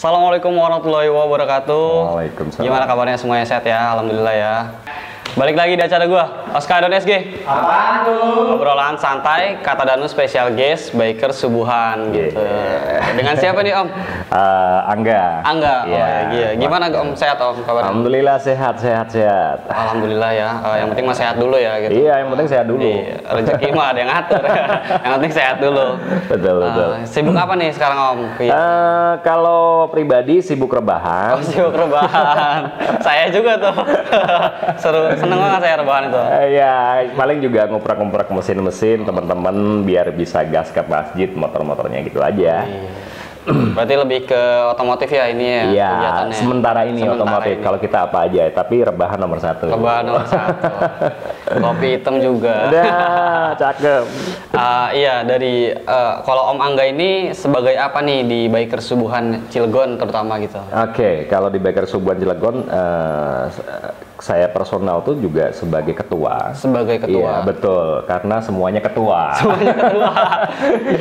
Assalamualaikum warahmatullahi wabarakatuh. Waalaikumsalam. Gimana kabarnya semuanya, sehat ya? Alhamdulillah ya. Balik lagi di acara gua, Oscar.SG. Apaan tuh? Obrolan santai, kata Danu special guest, biker subuhan gitu. Dengan siapa nih Om? Angga. Angga. Iya. Oh iya. Gimana Om? Sehat Om kabarnya? Alhamdulillah sehat. Alhamdulillah ya. Yang penting mah sehat dulu ya gitu. Iya, yang penting sehat dulu. Iya, rezeki mah ada yang ngatur. Yang penting sehat dulu. Betul. Sibuk apa nih sekarang Om? Kalau pribadi sibuk rebahan. Oh, sibuk rebahan. Saya juga tuh. Seneng banget saya rebahan itu. Ya, paling juga ngoprak-ngoprak mesin-mesin teman-teman biar bisa gas ke masjid motor-motornya gitu aja. Berarti lebih ke otomotif ya ini ya? Iya, kegiatannya. sementara ini otomotif. Kalau kita apa aja, tapi rebahan nomor satu. Rebahan nomor satu. Kopi hitam juga. Udah, cakep. Iya, dari kalau Om Angga ini sebagai apa nih di biker subuhan Cilegon terutama gitu? Oke, kalau di biker subuhan Cilegon, saya personal tuh juga sebagai ketua. Sebagai ketua. Iya, betul. Karena semuanya ketua. Semuanya ketua.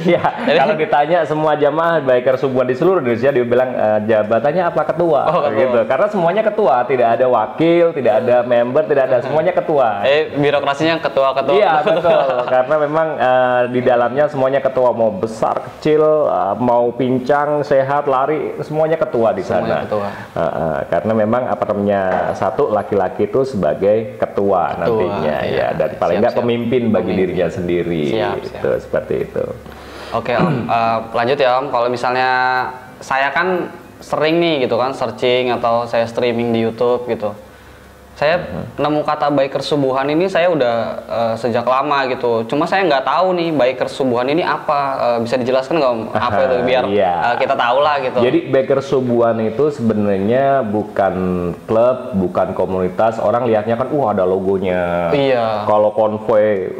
Iya. Kalau ditanya semua jamaah biker subuhan di seluruh Indonesia, dibilang jabatannya apa ketua, ketua. Gitu. Karena semuanya ketua, tidak ada wakil, tidak ada member, tidak ada, semuanya ketua. Birokrasinya ketua-ketua. Iya, betul. Karena memang di dalamnya semuanya ketua, mau besar, kecil, mau pincang, sehat, lari, semuanya ketua di sana. Semuanya ketua. Karena memang apa namanya, satu laki-laki itu sebagai ketua nantinya ya, dan paling nggak pemimpin bagi dirinya sendiri. Itu seperti itu. Oke Om, lanjut ya Om. Kalau misalnya saya kan sering nih gitu kan searching atau saya streaming di YouTube gitu. Saya nemu kata biker subuhan ini saya udah sejak lama gitu. Cuma saya nggak tahu nih biker subuhan ini apa. Bisa dijelaskan nggak Om? Apa itu biar kita tahu lah gitu. Jadi biker subuhan itu sebenarnya bukan klub, bukan komunitas. Orang lihatnya kan, ada logonya. Iya. Kalau konvoy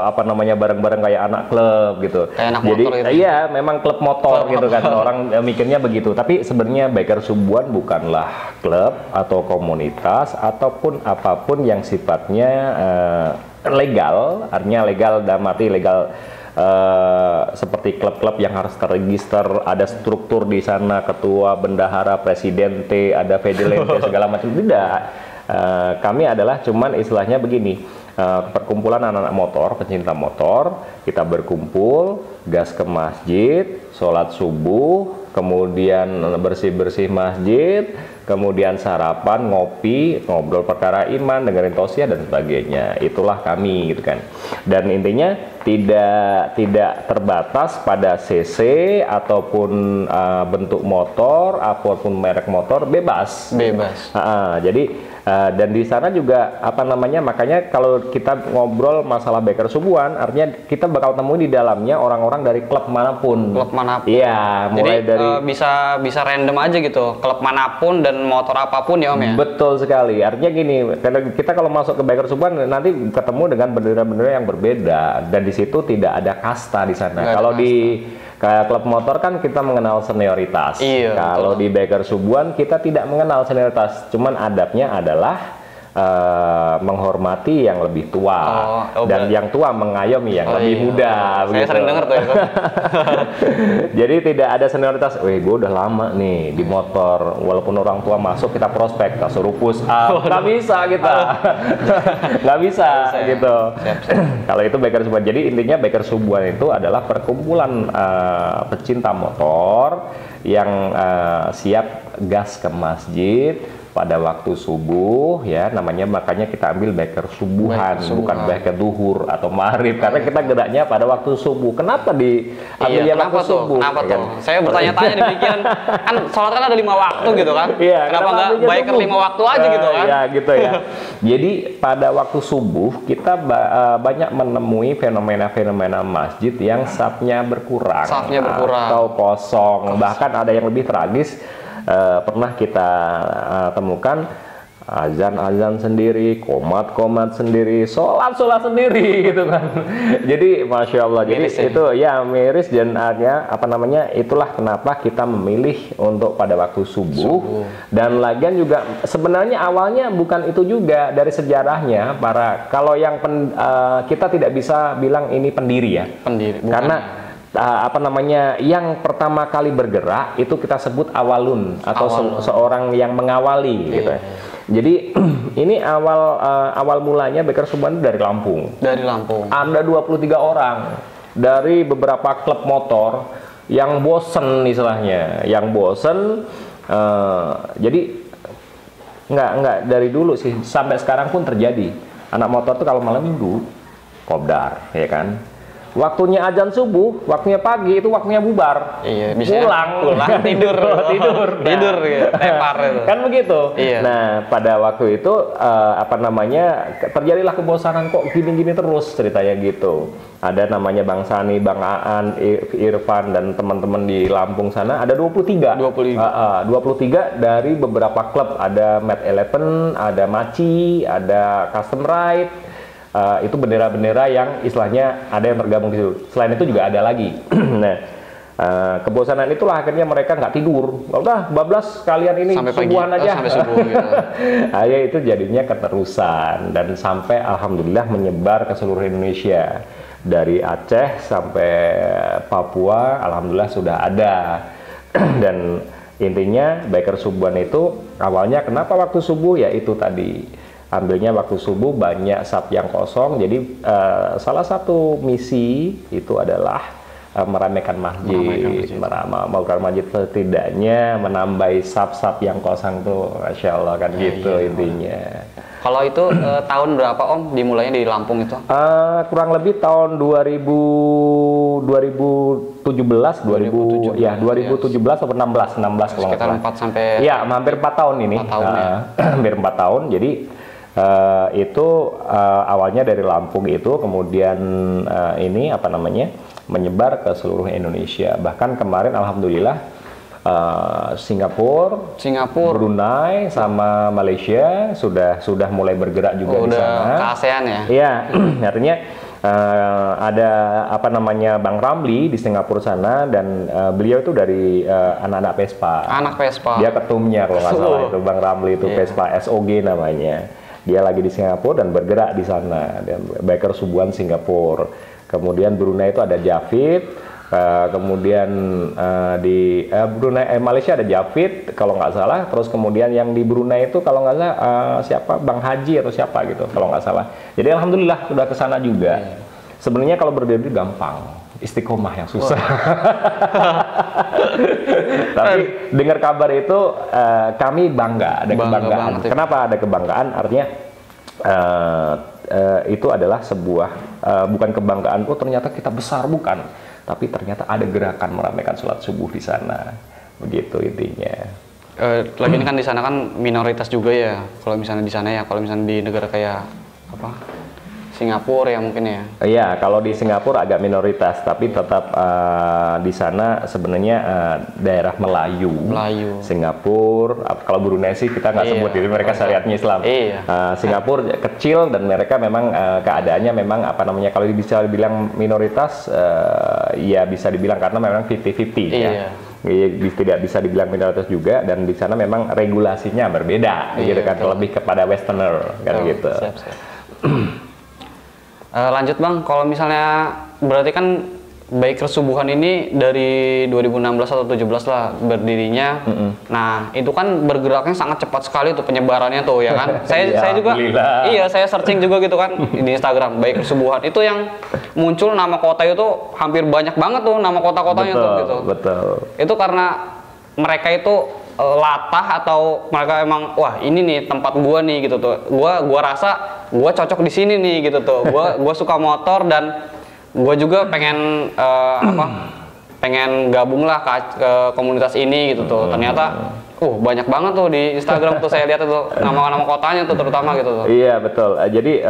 apa namanya bareng-bareng kayak anak klub gitu. Kayak anak jadi motor gitu. Iya, memang klub motor gitu kan. Orang mikirnya begitu. Tapi sebenarnya biker subuhan bukanlah klub atau komunitas ataupun apapun yang sifatnya legal, artinya legal dalam arti legal seperti klub-klub yang harus terregister, ada struktur di sana, ketua, bendahara, presiden, ada vedelente segala macam. Tidak. Kami adalah cuman istilahnya begini, perkumpulan anak-anak motor, pecinta motor, kita berkumpul, gas ke masjid, sholat subuh, kemudian bersih-bersih masjid, kemudian sarapan, ngopi, ngobrol perkara iman, dengerin tausiah dan sebagainya. Itulah kami gitu kan. Dan intinya tidak terbatas pada CC ataupun bentuk motor, apapun merek motor, bebas. Jadi dan di sana juga apa namanya, makanya kalau kita ngobrol masalah biker subuhan, artinya kita bakal temui di dalamnya orang-orang dari klub manapun. Klub manapun. Iya, mulai jadi, dari bisa random aja gitu, klub manapun dan motor apapun ya Om ya. Betul sekali. Artinya gini, karena kita kalau masuk ke biker subuhan nanti ketemu dengan bendera-bendera yang berbeda, dan di situ tidak ada kasta di sana. Kalau di kayak klub motor kan kita mengenal senioritas. Iya, kalau di biker subuhan kita tidak mengenal senioritas, cuman adabnya adalah menghormati yang lebih tua, dan yang tua mengayomi yang lebih muda. Saya sering dengar tuh ya. Jadi tidak ada senioritas. Gue udah lama nih di motor, walaupun orang tua masuk kita prospek, kita suruh push up, nggak bisa kita, nggak bisa gitu. Kalau itu biker subuhan. Jadi intinya biker subuhan itu adalah perkumpulan pecinta motor yang siap gas ke masjid pada waktu subuh ya, namanya, makanya kita ambil biker subuhan, bukan biker duhur atau maghrib, karena kita geraknya pada waktu subuh. Kenapa diambilnya waktu subuh? Kenapa tuh? Saya bertanya-tanya di pikiran, kan sholat kan ada 5 waktu gitu kan? Iya, kenapa nggak biker 5 waktu aja gitu kan? Iya gitu ya. Jadi pada waktu subuh kita banyak menemui fenomena-fenomena masjid yang safnya berkurang, atau kosong, bahkan ada yang lebih tragis. Pernah kita temukan azan sendiri, komat sendiri, sholat sendiri gitu kan. Jadi masya Allah, jadi itu ya miris, dan apa namanya, itulah kenapa kita memilih untuk pada waktu subuh. Dan lagian juga sebenarnya awalnya bukan itu juga dari sejarahnya. Kalau yang kita tidak bisa bilang ini pendiri ya, pendiri, bukan. Karena apa namanya, yang pertama kali bergerak itu kita sebut awalun atau seorang yang mengawali gitu ya. Jadi ini awal mulanya Biker Subuhan dari Lampung. Dari Lampung. Ada 23 orang dari beberapa klub motor yang bosen istilahnya, yang bosen. Jadi nggak dari dulu sih, sampai sekarang pun terjadi. Anak motor tuh kalau malam minggu kopdar, ya kan. Waktunya azan subuh, waktunya pagi itu waktunya bubar. Iya, bisa pulang tidur, tidur, tidur, ya, tepar itu. Kan begitu. Iya. Nah, pada waktu itu apa namanya, terjadilah kebosanan, kok gini-gini terus ceritanya gitu. Ada namanya Bang Sani, Bang Aan, Irfan dan teman-teman di Lampung sana ada 23. 23 dari beberapa klub, ada Mad Eleven, ada Maci, ada Custom Ride. Itu bendera-bendera yang istilahnya ada yang tergabung di situ. Selain itu juga ada lagi. Nah, kebosanan itulah akhirnya mereka nggak tidur. Udah, bablas kalian ini sampai subuhan aja. Sampai subuh gitu. Ya itu jadinya keterusan dan sampai alhamdulillah menyebar ke seluruh Indonesia. Dari Aceh sampai Papua, alhamdulillah sudah ada. Dan intinya Biker Subuhan itu awalnya kenapa waktu subuh, ya itu tadi. Ambilnya waktu subuh, banyak sub yang kosong, jadi salah satu misi itu adalah meramaikan masjid, meramaikan masjid, setidaknya menambah sub-sub yang kosong tuh, Masya Allah kan gitu intinya. Kalau itu tahun berapa Om dimulainya di Lampung itu? Kurang lebih tahun 2017 atau 16 kalau nggak salah. Sekitar 4 sampai. Ya, hampir 4 tahun ini. 4 tahun ya. Hampir 4 tahun. Jadi itu awalnya dari Lampung itu, kemudian ini apa namanya, menyebar ke seluruh Indonesia. Bahkan kemarin alhamdulillah Singapura, Brunei sama Malaysia sudah mulai bergerak juga di sana. Ke ASEAN ya? Iya, artinya ada apa namanya Bang Ramli di Singapura sana, dan beliau itu dari anak-anak Vespa. Anak Vespa. Dia ketumnya kalau nggak salah itu Bang Ramli itu, Vespa SOG namanya. Dia lagi di Singapura dan bergerak di sana, dan Biker Subuhan Singapura. Kemudian Brunei itu ada Javid, kemudian di Brunei Malaysia ada Javid kalau nggak salah. Terus kemudian yang di Brunei itu kalau nggak salah siapa, Bang Haji atau siapa gitu kalau nggak salah. Jadi alhamdulillah sudah ke sana juga. Sebenarnya kalau berdiri gampang, istiqomah yang susah. Tapi dengar kabar itu kami bangga, ada kebanggaan. Kenapa ada kebanggaan? Artinya itu adalah sebuah bukan kebanggaan, oh ternyata kita besar, bukan, tapi ternyata ada gerakan meramaikan sholat subuh di sana, begitu intinya. Lagi ini kan di sana kan minoritas juga ya, kalau misalnya di sana ya, kalau misalnya di negara kayak apa, Singapura ya mungkin ya. Iya, kalau di Singapura agak minoritas, tapi tetap di sana sebenarnya daerah Melayu. Singapura, kalau Brunei sih kita nggak sebut, jadi mereka syariatnya Islam. Singapura kecil dan mereka memang keadaannya memang apa namanya, kalau bisa dibilang minoritas, ya bisa dibilang karena memang 50-50 ya. Tidak bisa dibilang minoritas juga, dan di sana memang regulasinya berbeda, gitu kan, lebih kepada Westerner kan gitu. Lanjut Bang, kalau misalnya berarti kan Biker Subuhan ini dari 2016 atau 17 lah berdirinya. Nah, itu kan bergeraknya sangat cepat sekali tuh penyebarannya tuh ya kan. Saya juga saya searching juga gitu kan di Instagram Biker Subuhan. Itu yang muncul nama kota itu hampir banyak banget tuh nama kota-kotanya tuh gitu. Betul. Itu karena mereka itu latah atau mereka emang wah ini nih tempat gua nih gitu tuh. Gua rasa gua cocok di sini nih gitu tuh. Gua suka motor dan gua juga pengen pengen gabung lah ke komunitas ini gitu tuh. Ternyata banyak banget tuh di Instagram tuh saya lihat tuh nama-nama kotanya tuh terutama gitu tuh. Iya betul. Jadi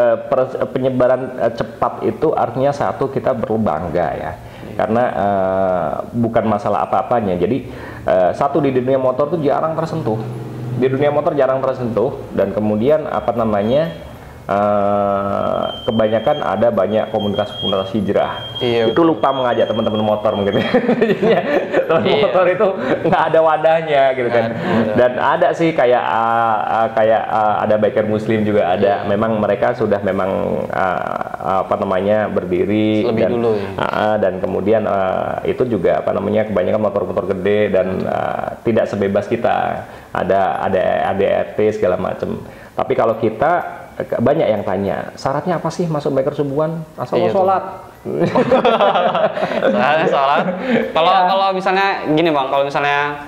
penyebaran cepat itu artinya satu, kita perlu bangga ya. Karena bukan masalah apa-apanya. Jadi satu, di dunia motor tuh jarang tersentuh. Di dunia motor jarang tersentuh, dan kemudian apa namanya, kebanyakan ada banyak komunitas-komunitas hijrah. Iya, itu lupa mengajak teman-teman motor mungkin. Jadinya teman motor itu nggak ada wadahnya gitu kan. Dan ada sih kayak ada biker muslim juga ada. Memang mereka sudah memang apa namanya berdiri lebih dan dulu ya. Dan kemudian itu juga apa namanya kebanyakan motor-motor gede dan tidak sebebas kita. Ada ADRT segala macam. Tapi kalau kita banyak yang tanya, syaratnya apa sih masuk biker subuhan? Asal mau sholat. Sholat. Kalau misalnya gini Bang, kalau misalnya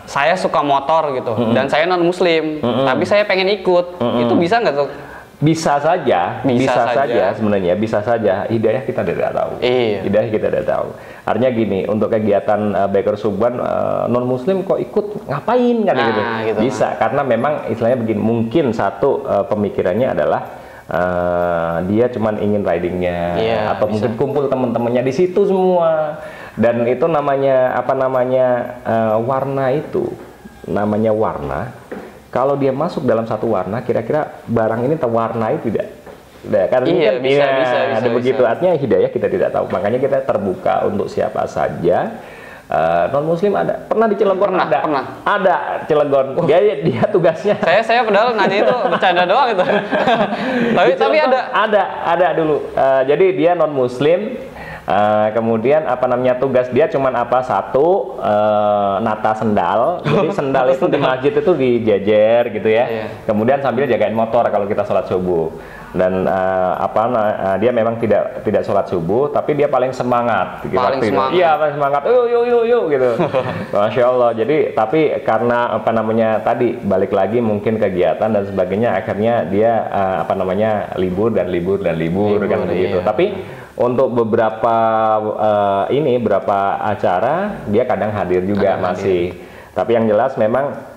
saya suka motor gitu dan saya non muslim, tapi saya pengen ikut, itu bisa nggak tuh? Bisa saja sebenarnya, bisa saja. Hidayah kita tidak tahu. Hidayah kita tidak tahu. Artinya gini, untuk kegiatan biker subuhan non muslim kok ikut ngapain kan gitu. Bisa karena memang istilahnya begini, mungkin satu pemikirannya adalah dia cuman ingin ridingnya atau bisa. Mungkin kumpul teman-temannya di situ semua. Dan itu namanya apa namanya warna itu. Namanya warna. Kalau dia masuk dalam satu warna, kira-kira barang ini terwarnai tidak? Nah, karena kan bisa, ada begitu. Artinya hidayah kita tidak tahu. Makanya kita terbuka untuk siapa saja. Non Muslim ada. Pernah di Cilegon? Pernah. Ada Cilegon. Dia tugasnya. Saya padahal nanya itu bercanda doang itu. tapi ada dulu. Jadi dia non Muslim. Kemudian apa namanya tugas dia cuman satu nata sendal. Jadi sendal itu di masjid itu dijejer gitu ya. Kemudian sambil jagain motor kalau kita sholat subuh. Dan dia memang tidak sholat subuh, tapi dia paling semangat. Iya, paling semangat. Yuk gitu. Masya Allah. Jadi tapi karena apa namanya tadi balik lagi mungkin kegiatan dan sebagainya, akhirnya dia libur kan begitu. Tapi untuk beberapa beberapa acara dia kadang hadir juga masih. Tapi yang jelas memang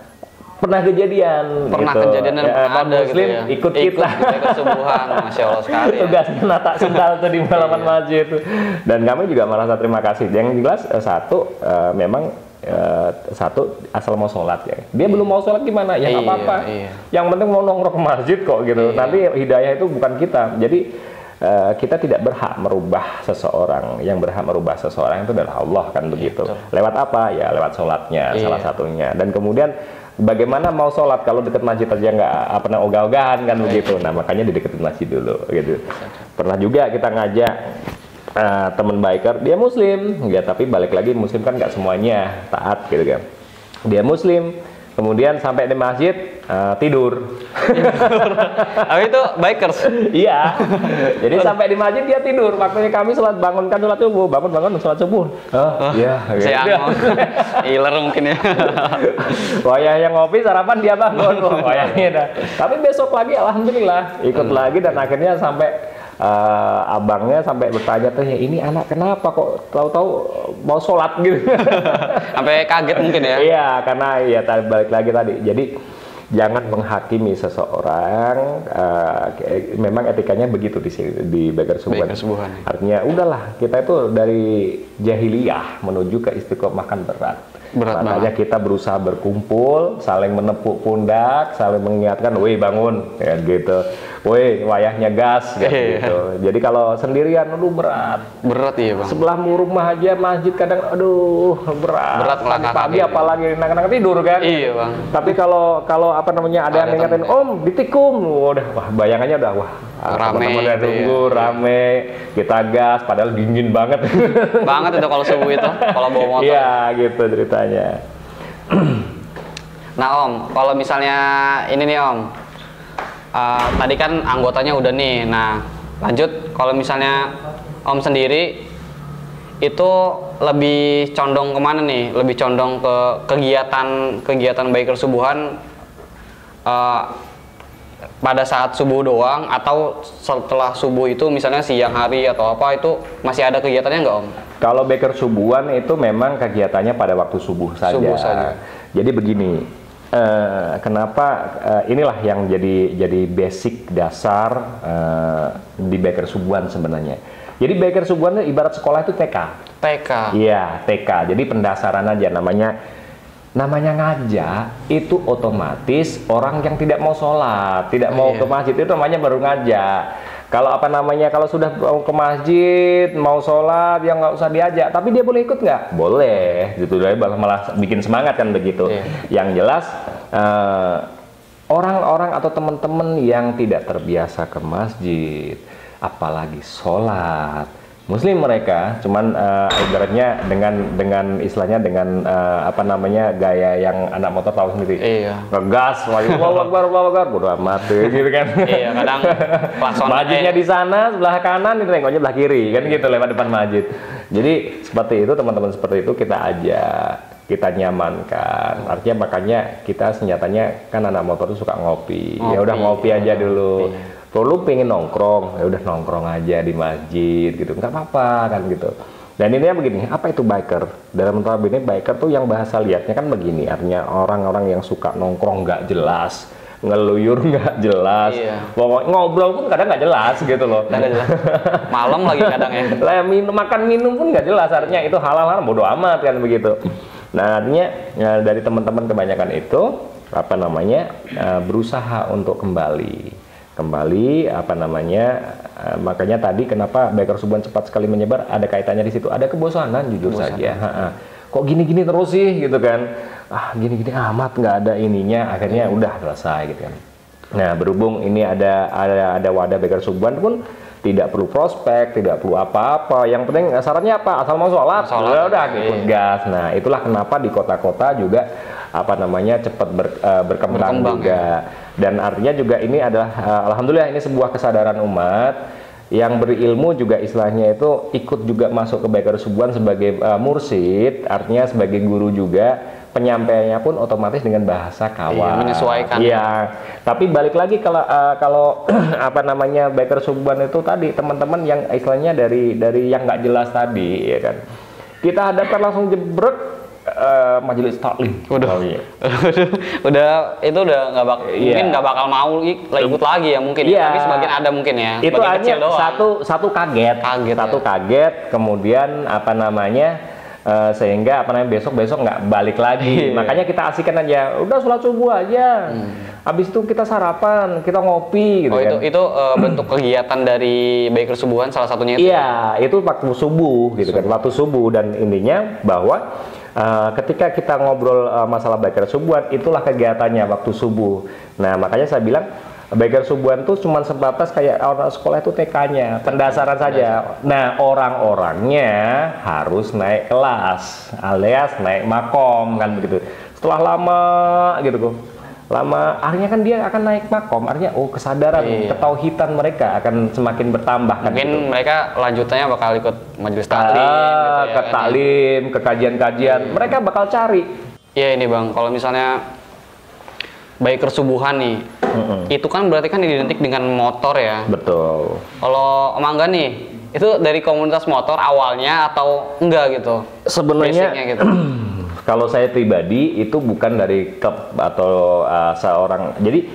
pernah kejadian dan ada Muslim gitu ya. ikut kita subuhan, Masya Allah sekali. Tugasnya nata sendal tuh di halaman masjid itu. Dan kami juga merasa terima kasih. Yang jelas memang satu asal mau sholat ya. Dia belum mau sholat gimana? Ya nggak apa-apa. Yang penting mau nongkrong ke masjid kok gitu. Nanti hidayah itu bukan kita. Jadi kita tidak berhak merubah seseorang. Yang berhak merubah seseorang itu adalah Allah kan begitu. Lewat apa? Ya lewat sholatnya salah satunya. Dan kemudian bagaimana mau sholat kalau dekat masjid aja nggak pernah ogah-ogahan kan begitu. Nah makanya di dekat masjid dulu gitu. Pernah juga kita ngajak teman biker, dia Muslim ya, tapi balik lagi Muslim kan nggak semuanya taat gitu kan. Dia Muslim, kemudian sampai di masjid tidur. Tapi itu bikers. Iya. Jadi sampai di masjid dia tidur. Waktunya kami bangunkan sholat subuh, bangun sholat subuh. Iya. Saya iler mungkin ya. Wayah yang ngopi sarapan dia bangun. Wayahnya dah. Tapi besok lagi alhamdulillah ikut lagi dan akhirnya sampai abangnya sampai bertanya tuh, ya ini anak kenapa kok tahu-tahu mau sholat gitu. Sampai kaget mungkin ya. Iya, karena ya balik lagi tadi. Jadi jangan menghakimi seseorang. Memang etikanya begitu di biker subuhan. Artinya udahlah, kita itu dari jahiliyah menuju ke istiqomah kan berat. Makanya kita berusaha berkumpul, saling menepuk pundak, saling mengingatkan, woi bangun, ya gitu. Woi, wayahnya gas, gitu. Jadi kalau sendirian, aduh berat. Berat iya bang. Sebelah rumah aja masjid kadang, aduh berat. Berat pagi apalagi anak-anak tidur kan. Iya bang. Tapi kalau apa namanya ada yang ngingetin, om ditikung, udah wah bayangannya udah wah. Rame, tunggu, rame, kita gas, padahal dingin banget. Banget itu kalau subuh itu, kalau bawa motor. Iya, gitu ceritanya. Nah om, kalau misalnya ini nih om, tadi kan anggotanya udah nih. Nah, lanjut kalau misalnya om sendiri itu lebih condong kemana nih? Lebih condong ke kegiatan biker subuhan pada saat subuh doang, atau setelah subuh itu misalnya siang hari atau apa itu masih ada kegiatannya nggak om? Kalau biker subuhan itu memang kegiatannya pada waktu subuh saja. Jadi begini, kenapa inilah yang jadi basic dasar di biker subuhan sebenarnya. Jadi biker subuhan ibarat sekolah itu TK. TK. Iya, TK. Jadi pendasaran aja namanya. namanya ngajak itu otomatis orang yang tidak mau sholat, tidak mau ke masjid itu namanya baru ngajak. Kalau apa namanya, kalau sudah mau ke masjid, mau sholat, yang nggak usah diajak, tapi dia boleh ikut nggak? Boleh, gitu. Malah bikin semangat kan begitu. Yang jelas orang-orang atau teman-teman yang tidak terbiasa ke masjid, apalagi sholat, Muslim mereka, cuman ibaratnya dengan istilahnya dengan apa namanya gaya yang anak motor tahu sendiri, ngegas, Allahu Akbar, bodo amat gitu kan. Iya, kadang masjidnya di sana sebelah kanan, itu nengoknya sebelah kiri kan gitu lewat depan masjid. Jadi seperti itu teman-teman, seperti itu kita ajak, kita nyamankan. Artinya makanya kita senjatanya kan anak motor itu suka ngopi. Ya udah ngopi aja dulu. Kalau lu pengen nongkrong, ya udah nongkrong aja di masjid gitu, nggak apa-apa kan gitu. Dan ini begini, apa itu biker? Dalam notabene biker tuh yang bahasa liatnya kan begini, artinya orang-orang yang suka nongkrong nggak jelas, ngeluyur nggak jelas, pokoknya ngobrol pun kadang nggak jelas gitu loh. Nggak jelas. Malam lagi kadang ya. Lah makan minum pun nggak jelas, artinya itu halal bodo amat kan begitu. Nah artinya ya, dari teman-teman kebanyakan itu apa namanya berusaha untuk kembali apa namanya makanya tadi kenapa biker subuhan cepat sekali menyebar, ada kaitannya di situ, ada kebosanan jujur saja. Kok gini-gini terus sih gitu kan, gini-gini amat nggak ada ininya, akhirnya udah selesai gitu kan. Nah berhubung ini ada wadah biker subuhan pun tidak perlu prospek, tidak perlu apa-apa, yang penting syaratnya apa, asal mau sholat udah gitu gas. Nah itulah kenapa di kota-kota juga apa namanya cepat berkembang juga. Dan artinya juga ini adalah alhamdulillah ini sebuah kesadaran umat yang berilmu juga istilahnya itu ikut juga masuk ke biker subuhan sebagai mursyid, artinya sebagai guru juga, penyampaiannya pun otomatis dengan bahasa kawan. Menyesuaikan. Iya. Tapi balik lagi kalau apa namanya biker subuhan itu tadi teman-teman yang istilahnya dari yang nggak jelas tadi ya kan. Kita hadapkan langsung jebrek majelis taklim. Udah itu udah mungkin nggak bakal mau ikut lagi ya mungkin. Tapi sebagian ada mungkin ya. Itu hanya satu kaget, kemudian apa namanya sehingga apa namanya besok nggak balik lagi. Makanya kita asihkan aja, udah sholat subuh aja. Habis itu kita sarapan, kita ngopi gitu kan. Itu bentuk kegiatan dari biker subuhan salah satunya itu. Iya, itu waktu subuh gitu kan, waktu subuh. Dan intinya bahwa ketika kita ngobrol masalah biker subuhan, itulah kegiatannya waktu subuh. Nah, makanya saya bilang biker subuhan tuh cuma sebatas kayak orang sekolah itu TK-nya, pendasaran saja. Nah, orang-orangnya harus naik kelas, alias naik makom kan begitu. Setelah lama gitu akhirnya kan dia akan naik makom, artinya kesadaran, ketauhidan mereka akan semakin bertambah kan. Mungkin gitu. mereka lanjutannya bakal ikut majelis taklim gitu ke taklim, ke kajian-kajian, mereka bakal cari. Iya ini Bang, kalau misalnya biker subuhan nih, itu kan berarti kan identik dengan motor ya. Betul. Kalau Mangga nih, itu dari komunitas motor awalnya atau enggak gitu? Sebenarnya gitu. Kalau saya pribadi itu bukan dari klub atau seorang. Jadi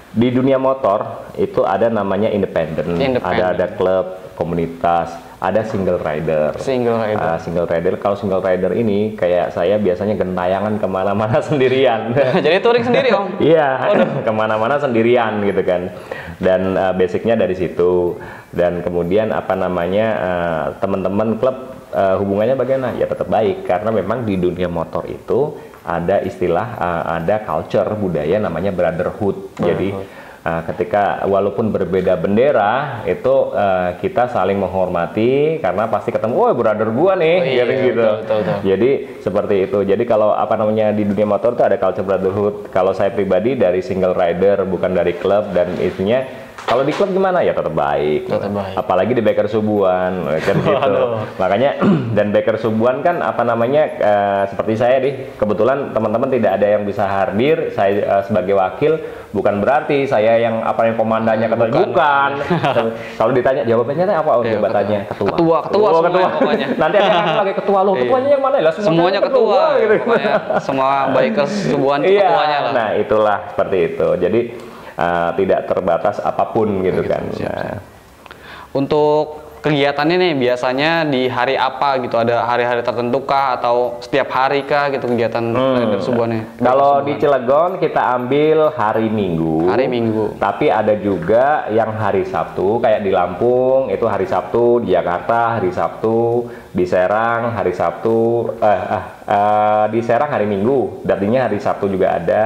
di dunia motor itu ada namanya independen. Ada klub, komunitas, ada single rider. Single rider. Kalau single rider ini kayak saya biasanya gentayangan kemana-mana sendirian. Jadi touring sendiri Om? Iya, kemana-mana sendirian gitu kan. Dan basicnya dari situ. Dan kemudian apa namanya teman-teman klub hubungannya bagaimana? Ya tetap baik, karena memang di dunia motor itu ada istilah, ada culture budaya namanya brotherhood. Jadi ketika walaupun berbeda bendera itu kita saling menghormati karena pasti ketemu, oh brother gua nih, gitu. Betul. Jadi seperti itu. Jadi kalau apa namanya di dunia motor itu ada culture brotherhood. Kalau saya pribadi dari single rider, bukan dari klub, dan isinya kalau di klub gimana ya tetap baik. Apalagi di biker subuhan kan gitu. Makanya dan biker subuhan kan apa namanya seperti saya kebetulan teman-teman tidak ada yang bisa hadir, saya sebagai wakil, bukan berarti saya yang apa yang komandannya bukan. Kalau ditanya jawabannya apa jabatannya? Ketua. Nanti ada lagi ketua loh. Ketuanya yang mana? Lah semuanya ketua gitu. Pokoknya semua biker subuhan ketuanya lah. Nah, itulah seperti itu. Jadi tidak terbatas apapun gitu kan. Untuk kegiatannya nih biasanya di hari apa gitu? Ada hari-hari tertentu kah atau setiap hari kah gitu kegiatan rider subuhannya? Kalau di Cilegon kita ambil hari Minggu. Hari Minggu. Tapi ada juga yang hari Sabtu, kayak di Lampung itu hari Sabtu, di Jakarta hari Sabtu, di Serang hari Sabtu, di Serang hari Minggu, artinya hari Sabtu juga ada.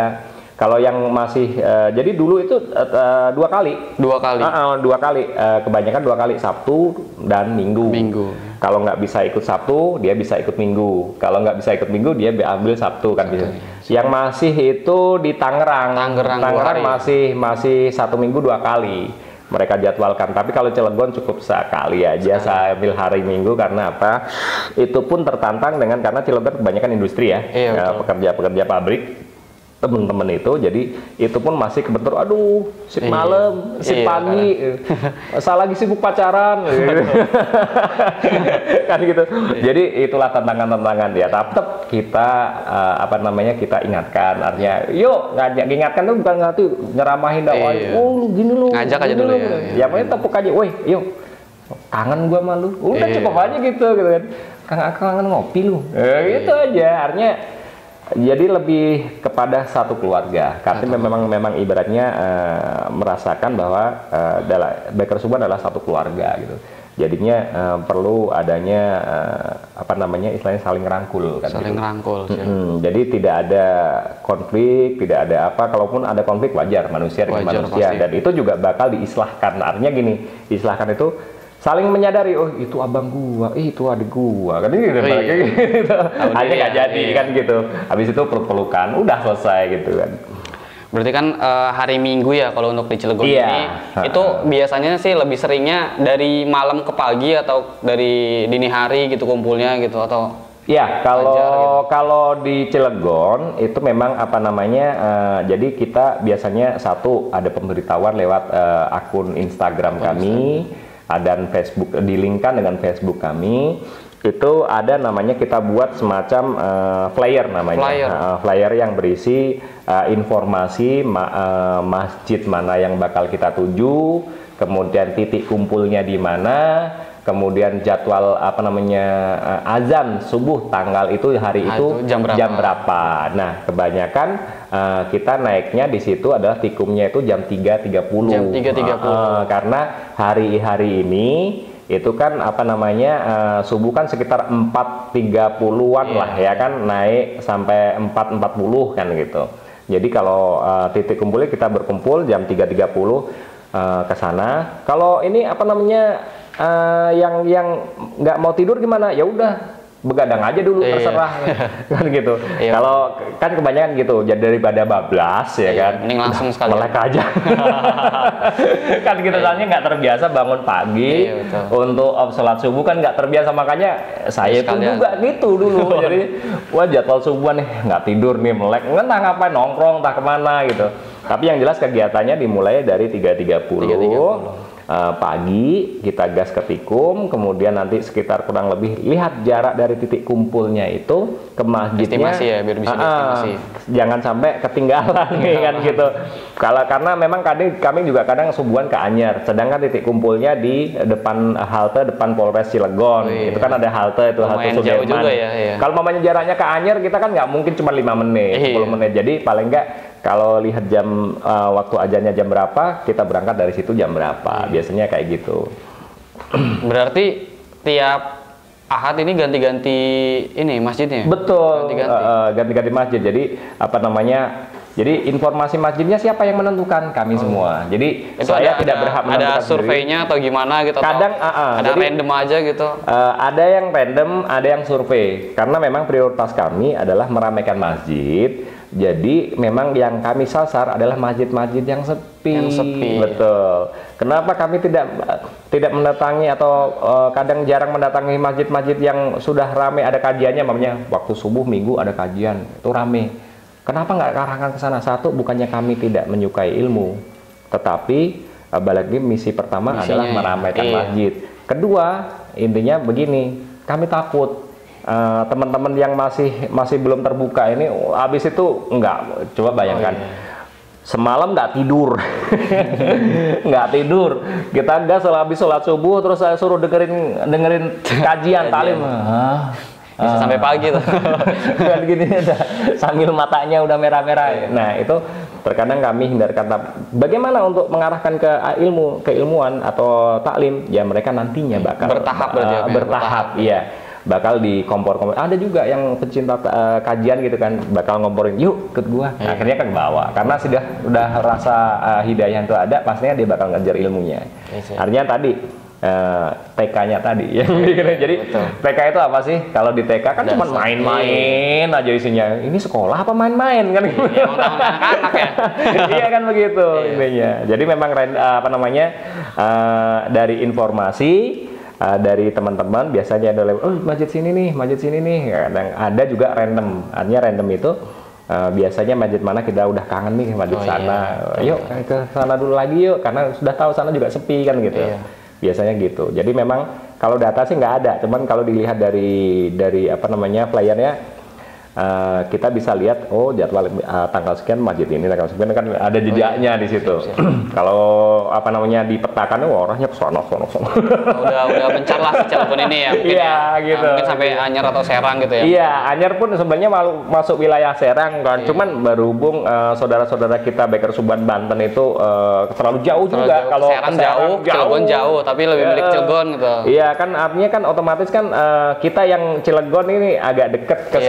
Kalau yang masih, jadi dulu itu 2 kali. 2 kali. 2 kali, kebanyakan 2 kali, Sabtu dan Minggu. Kalau nggak bisa ikut Sabtu, dia bisa ikut Minggu. Kalau nggak bisa ikut Minggu, dia ambil Sabtu kan gitu. Yang masih itu di Tangerang. Tangerang masih 1 minggu 2 kali mereka jadwalkan. Tapi kalau Cilegon cukup sekali aja saya ambil hari Minggu karena apa? Itu pun tertantang dengan karena Cilegon kebanyakan industri ya, pekerja-pekerja pabrik. Teman-teman itu, jadi itu pun masih kebetulan, aduh, sip malam, sip pagi, saya lagi sibuk pacaran, gitu. Kan gitu. Jadi itulah tantangan-tantangan ya. Tetap kita kita ingatkan, artinya, yuk ingatkan tuh bukan ngerti nyeramahin dakwah, lu gini lu, ngajak aja dulu ya. Ya pokoknya tepuk aja, weh, yuk, kangen gua malu, udah cukup aja gitu kan, kangen ngopi lu, gitu aja, artinya. Jadi lebih kepada satu keluarga, karena memang ibaratnya merasakan bahwa Biker Subuhan adalah satu keluarga gitu. Jadinya perlu adanya istilahnya saling rangkul kan. Saling rangkul. Jadi tidak ada konflik, tidak ada apa. Kalaupun ada konflik wajar manusia dengan manusia, pasti. Dan itu juga bakal diislahkan. Artinya gini, diislahkan itu saling menyadari, oh itu abang gua, itu adik gua, kan gitu, gitu. Hanya nggak jadi kan gitu. Habis itu peluk-pelukan, udah selesai gitu kan. Berarti kan hari Minggu ya kalau untuk di Cilegon ini, itu biasanya sih lebih seringnya dari malam ke pagi atau dari dini hari gitu kumpulnya gitu atau? Ya, kalau di Cilegon itu memang jadi kita biasanya satu ada pemberitahuan lewat akun Instagram kami. Dan Facebook, dilingkan dengan Facebook kami, itu ada namanya kita buat semacam flyer namanya, flyer yang berisi informasi masjid mana yang bakal kita tuju, kemudian titik kumpulnya di mana, kemudian jadwal azan subuh tanggal itu hari itu jam berapa. Nah kebanyakan kita naiknya di situ adalah tikumnya itu jam 3.30. Jam 3.30. Karena hari-hari ini itu kan subuh kan sekitar 4.30-an lah ya kan, naik sampai 4.40 kan gitu. Jadi kalau titik kumpulnya kita berkumpul jam 3.30 ke sana. Kalau ini yang nggak mau tidur gimana? Ya udah begadang aja dulu, terserah kan gitu. Kalau kan kebanyakan gitu, jadi daripada bablas ya kan, mending langsung sekali melek aja. Kan gitu, soalnya nggak terbiasa bangun pagi untuk sholat subuh kan nggak terbiasa, makanya saya pun juga gitu dulu. Jadi wah jadwal subuhan nih nggak tidur nih, melek, entah ngapain, nongkrong entah kemana gitu. Tapi yang jelas kegiatannya dimulai dari 3.30 pagi, kita gas ke tikum, kemudian nanti sekitar kurang lebih lihat jarak dari titik kumpulnya itu ke masjidnya. Estimasi ya, biar bisa diestimasi. Jangan sampai ketinggalan nih kan gitu. Karena memang kami juga kadang subuhan ke Anyer, sedangkan titik kumpulnya di depan halte depan Polres Cilegon. Itu kan ada halte itu, halte Sudirman. Kalau mamanya jaraknya ke Anyer, kita kan nggak mungkin cuma 5 menit, 10 menit. Jadi paling nggak kalau lihat jam waktu ajannya jam berapa, kita berangkat dari situ jam berapa. Biasanya kayak gitu. Berarti tiap Ahad ini ganti-ganti ini masjidnya? Betul. Ganti-ganti masjid. Jadi jadi informasi masjidnya siapa yang menentukan? Kami semua. Jadi itu saya tidak berhak menentukan. Ada surveinya atau gimana gitu? Kadang ada jadi, random aja gitu. Ada yang random, ada yang survei. Karena memang prioritas kami adalah meramaikan masjid. Jadi memang yang kami sasar adalah masjid-masjid yang sepi. Betul. Kenapa kami tidak mendatangi atau kadang jarang mendatangi masjid-masjid yang sudah ramai ada kajiannya, namanya waktu subuh minggu ada kajian itu ramai. Kenapa nggak arahkan ke sana? Satu, bukannya kami tidak menyukai ilmu, tetapi balik lagi misi pertama adalah meramaikan masjid. Kedua, intinya begini, kami takut teman-teman yang masih belum terbuka ini habis itu enggak. Coba bayangkan Semalam nggak tidur, nggak tidur. Kita gas habis sholat subuh, terus saya suruh dengerin kajian talim. Bisa sampai pagi tuh. Kan gini udah sambil matanya udah merah-merah. Nah itu terkadang kami hindarkan. Bagaimana untuk mengarahkan ke keilmuan atau taklim? Ya mereka nantinya bakal bertahap berarti ya, bertahap, iya. Bakal di kompor-kompor. Ada juga yang pecinta kajian gitu kan, bakal ngomporin, yuk ikut gua. Nah, akhirnya kan bawa, karena udah rasa hidayah itu ada, pastinya dia bakal ngejar ilmunya. Artinya tadi TK-nya tadi ya. Jadi TK itu apa sih? Kalau di TK kan cuma main-main aja isinya. Ini sekolah apa main-main kan? Iya, emang tahun anak-anak ya. Iya kan begitu intinya. Jadi memang dari informasi dari teman-teman biasanya ada masjid sini nih. Kadang ada juga random. Artinya random itu biasanya masjid mana kita udah kangen nih masjid sana. Yuk ke sana dulu lagi yuk, karena sudah tahu sana juga sepi kan gitu. Biasanya gitu. Jadi memang kalau data sih nggak ada, cuman kalau dilihat dari flyernya kita bisa lihat jadwal tanggal sekian masjid ini, tanggal sekian kan ada jejaknya di situ. Kalau dipetakan orangnya sono. Udah mencar lah Cilegon ini ya. Mungkin gitu. Mungkin sampai Anyer atau Serang gitu ya. Iya, Anyer pun sebenarnya masuk wilayah Serang kan. Cuman berhubung saudara-saudara kita Baker Suban Banten itu terlalu jauh juga. Kalau Serang jauh, Cilegon jauh, tapi lebih milik Cilegon gitu. Iya kan, artinya kan otomatis kan kita yang Cilegon ini agak deket ke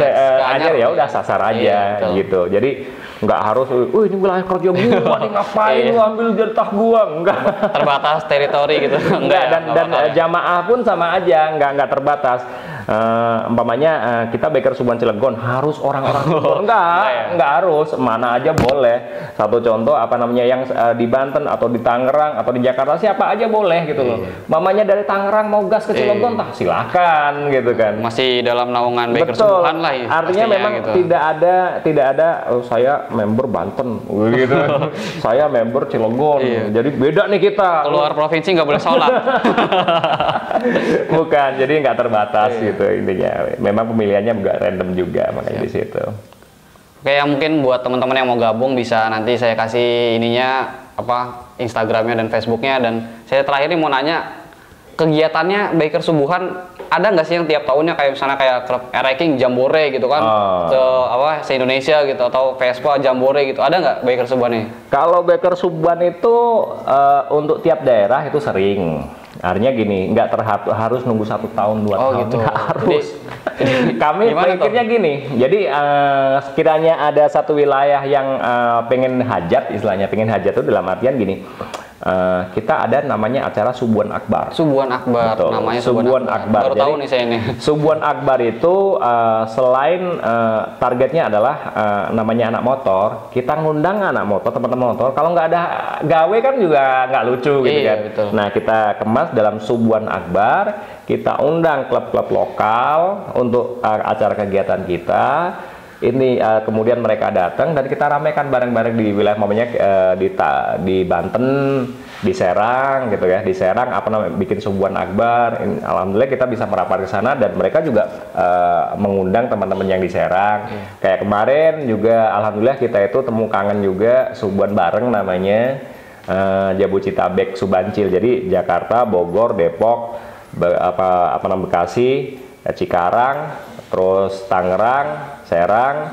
Anyer ya udah sasar aja gitu. Jadi nggak harus, ini wilayah kerja gua nih ngapain lu ambil jatah gua, enggak. Terbatas teritori gitu. Enggak, dan jamaah pun sama aja, nggak terbatas. Umpamanya kita Baker Suban Cilegon harus orang-orang Cilegon, nggak harus, mana aja boleh. Satu contoh yang di Banten atau di Tangerang atau di Jakarta siapa aja boleh gitu loh. Mamanya dari Tangerang mau gas ke Cilegon, silakan gitu kan. Masih dalam naungan Baker Suban lah. Artinya memang gitu. tidak ada saya member Banten gitu. Saya member Cilegon. Jadi beda nih kita. Keluar provinsi nggak boleh sholat. Bukan, jadi nggak terbatas gitu intinya. Memang pemilihannya juga random juga makanya di situ. Oke, yang mungkin buat teman-teman yang mau gabung bisa nanti saya kasih Instagramnya dan Facebooknya. Dan saya terakhir ini mau nanya, kegiatannya Baker Subuhan ada nggak sih yang tiap tahunnya kayak misalnya kayak klub ranking Jambore gitu kan, se-Indonesia gitu, atau Vespa Jambore gitu, ada nggak Baker Subuhan ini? Kalau Baker Subuhan itu untuk tiap daerah itu sering. Artinya gini, nggak harus nunggu 1 tahun 2 tahun, gitu. Nggak harus. Kami mikirnya gini, jadi sekiranya ada satu wilayah yang pengen hajat, istilahnya pengen hajat itu dalam artian gini. Kita ada namanya acara Subuhan Akbar. Subuhan Akbar, betul. Namanya Subuhan Akbar. Baru tahu nih saya ini. Subuhan Akbar itu selain targetnya adalah namanya anak motor, kita ngundang anak motor, teman-teman motor. Kalau nggak ada gawe kan juga nggak lucu gitu kan. Betul. Nah kita kemas dalam Subuhan Akbar, kita undang klub-klub lokal untuk acara kegiatan kita. Ini kemudian mereka datang dan kita ramaikan bareng-bareng di wilayah di Banten, di Serang gitu ya. Di Serang bikin Subuhan Akbar. Alhamdulillah kita bisa merapat ke sana dan mereka juga mengundang teman-teman yang di Serang. Kayak kemarin juga alhamdulillah kita itu temu kangen juga Subuhan bareng namanya Jabu Citabek Subancil. Jadi Jakarta, Bogor, Depok, Bekasi, Cikarang, terus Tangerang, Serang,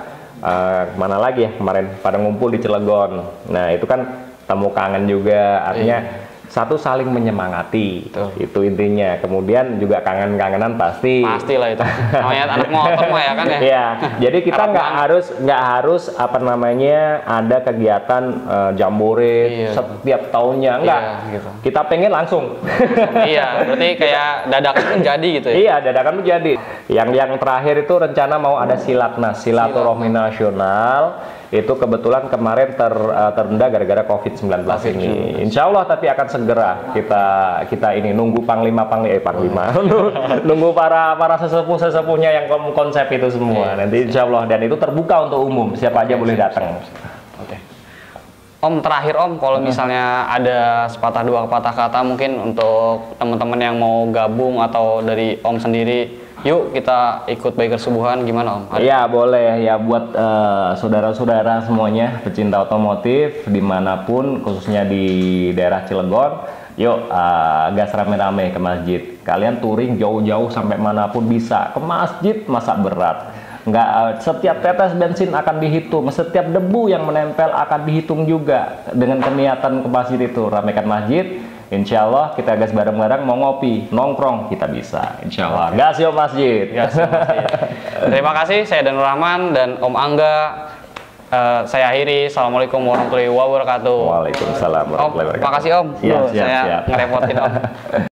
mana lagi ya kemarin pada ngumpul di Cilegon. Nah itu kan temu kangen juga, artinya satu saling menyemangati. Itu intinya. Kemudian juga kangen-kangenan pastilah itu. Namanya anak motor mah ya kan ya. Iya. Jadi kita nggak harus ada kegiatan jambore setiap tahunnya, enggak. Gitu. Kita pengen langsung. Berarti kayak dadakan menjadi gitu ya. Iya, dadakan menjadi. Yang terakhir itu rencana mau ada silatnas, silaturahmi nasional. Itu kebetulan kemarin tertunda gara-gara COVID-19 ini. Insya Allah tapi akan segera kita ini nunggu panglima nunggu para sesepuhnya yang konsep itu semua. Nanti Insya Allah, dan itu terbuka untuk umum, siapa aja boleh datang. Om, terakhir Om, kalau misalnya ada sepatah dua patah kata mungkin untuk teman-teman yang mau gabung atau dari Om sendiri yuk kita ikut Biker Subuhan, gimana Om? Iya boleh ya, buat saudara-saudara semuanya pecinta otomotif dimanapun, khususnya di daerah Cilegon, yuk gas rame-rame ke masjid. Kalian touring jauh-jauh sampai manapun bisa, ke masjid masa berat. Nggak, setiap tetes bensin akan dihitung, setiap debu yang menempel akan dihitung juga. Dengan keniatan ke masjid itu, ramekan masjid, insya Allah kita gas bareng-bareng, mau ngopi, nongkrong, kita bisa, insya Allah. Gas yuk masjid. Gas yuk masjid. Terima kasih, saya Danur Rahman dan Om Angga. Saya akhiri, Assalamualaikum warahmatullahi wabarakatuh. Waalaikumsalam warahmatullahi wabarakatuh. Makasih Om. Ya, saya siap. ngerepotin Om.